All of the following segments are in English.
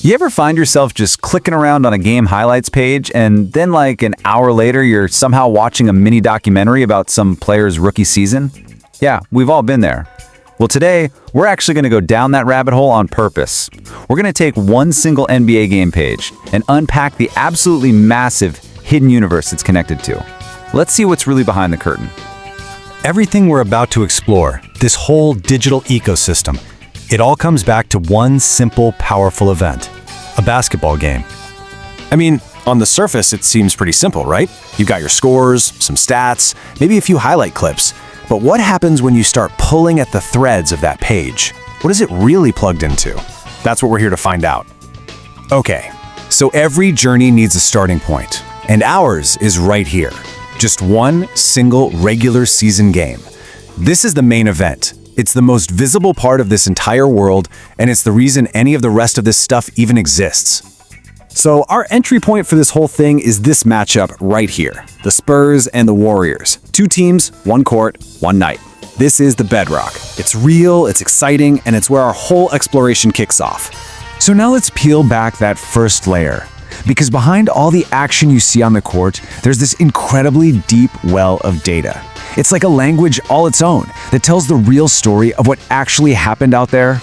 You ever find yourself just clicking around on a game highlights page and then like an hour later you're somehow watching a mini documentary about some player's rookie season? Yeah, we've all been there. Well, today, we're actually going to go down that rabbit hole on purpose. We're going to take one single NBA game page and unpack the absolutely massive hidden universe it's connected to. Let's see what's really behind the curtain. Everything we're about to explore, this whole digital ecosystem, it all comes back to one simple, powerful event: a basketball game. I mean, on the surface, it seems pretty simple, right? You've got your scores, some stats, maybe a few highlight clips. But what happens when you start pulling at the threads of that page? What is it really plugged into? That's what we're here to find out. Okay, so every journey needs a starting point, and ours is right here. Just one single regular season game. This is the main event. It's the most visible part of this entire world, and it's the reason any of the rest of this stuff even exists. So our entry point for this whole thing is this matchup right here. The Spurs and the Warriors. Two teams, one court, one night. This is the bedrock. It's real, it's exciting, and it's where our whole exploration kicks off. So now let's peel back that first layer. Because behind all the action you see on the court, there's this incredibly deep well of data. It's like a language all its own that tells the real story of what actually happened out there.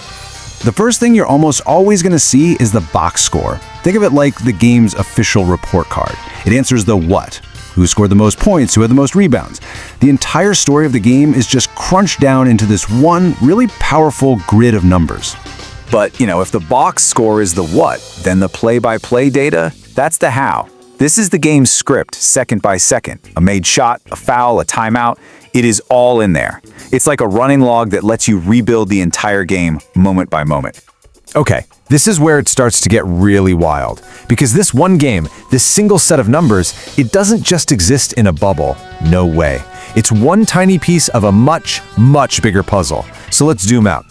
The first thing you're almost always going to see is the box score. Think of it like the game's official report card. It answers the what. Who scored the most points? Who had the most rebounds? The entire story of the game is just crunched down into this one really powerful grid of numbers. But, if the box score is the what, then the play-by-play data, that's the how. This is the game's script, second by second. A made shot, a foul, a timeout. It is all in there. It's like a running log that lets you rebuild the entire game moment by moment. Okay, this is where it starts to get really wild. Because this one game, this single set of numbers, it doesn't just exist in a bubble. No way. It's one tiny piece of a much, much bigger puzzle. So let's zoom out.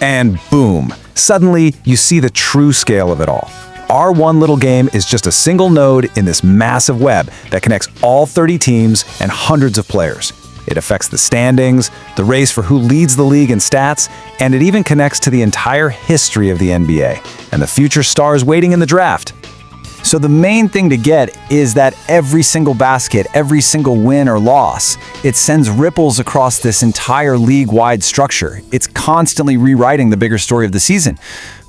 And boom, suddenly you see the true scale of it all. Our one little game is just a single node in this massive web that connects all 30 teams and hundreds of players. It affects the standings, the race for who leads the league in stats, and it even connects to the entire history of the NBA and the future stars waiting in the draft. So the main thing to get is that every single basket, every single win or loss, it sends ripples across this entire league-wide structure. It's constantly rewriting the bigger story of the season.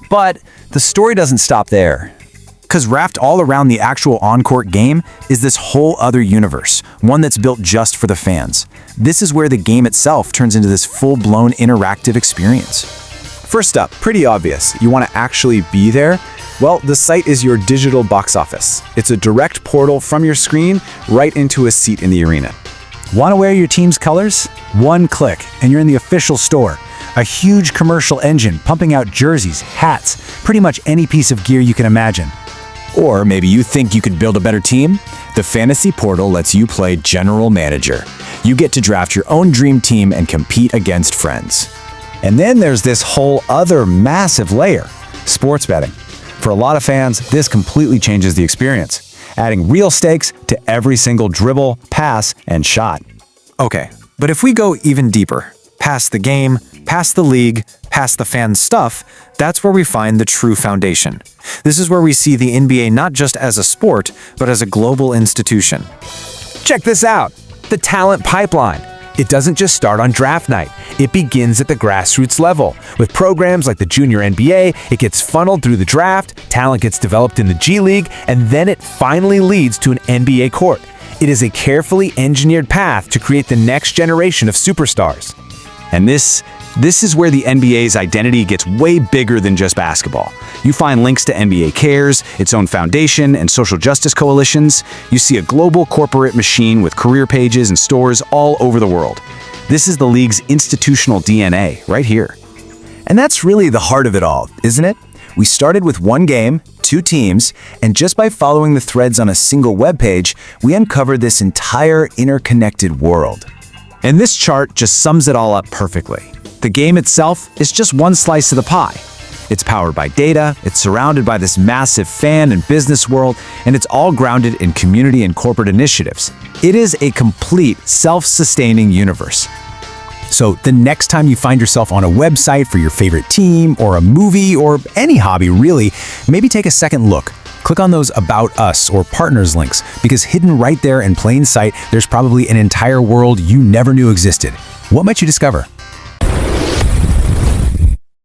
But the story doesn't stop there. Because wrapped all around the actual on-court game is this whole other universe, one that's built just for the fans. This is where the game itself turns into this full-blown interactive experience. First up, pretty obvious, you want to actually be there? Well, the site is your digital box office. It's a direct portal from your screen right into a seat in the arena. Want to wear your team's colors? One click, and you're in the official store. A huge commercial engine pumping out jerseys, hats, pretty much any piece of gear you can imagine. Or maybe you think you could build a better team? The Fantasy Portal lets you play general manager. You get to draft your own dream team and compete against friends. And then there's this whole other massive layer, sports betting. For a lot of fans, this completely changes the experience, adding real stakes to every single dribble, pass, and shot. Okay, but if we go even deeper, past the game, past the league, past the fan stuff, that's where we find the true foundation. This is where we see the NBA not just as a sport, but as a global institution. Check this out, the talent pipeline. It doesn't just start on draft night. It begins at the grassroots level. With programs like the Junior NBA, it gets funneled through the draft, talent gets developed in the G League, and then it finally leads to an NBA court. It is a carefully engineered path to create the next generation of superstars. And this is where the NBA's identity gets way bigger than just basketball. You find links to NBA Cares, its own foundation, and social justice coalitions. You see a global corporate machine with career pages and stores all over the world. This is the league's institutional DNA, right here. And that's really the heart of it all, isn't it? We started with one game, two teams, and just by following the threads on a single web page, we uncovered this entire interconnected world. And this chart just sums it all up perfectly. The game itself is just one slice of the pie. It's powered by data, it's surrounded by this massive fan and business world, and it's all grounded in community and corporate initiatives. It is a complete, self-sustaining universe. So the next time you find yourself on a website for your favorite team or a movie or any hobby really, maybe take a second look. Click on those About Us or Partners links, because hidden right there in plain sight, there's probably an entire world you never knew existed. What might you discover?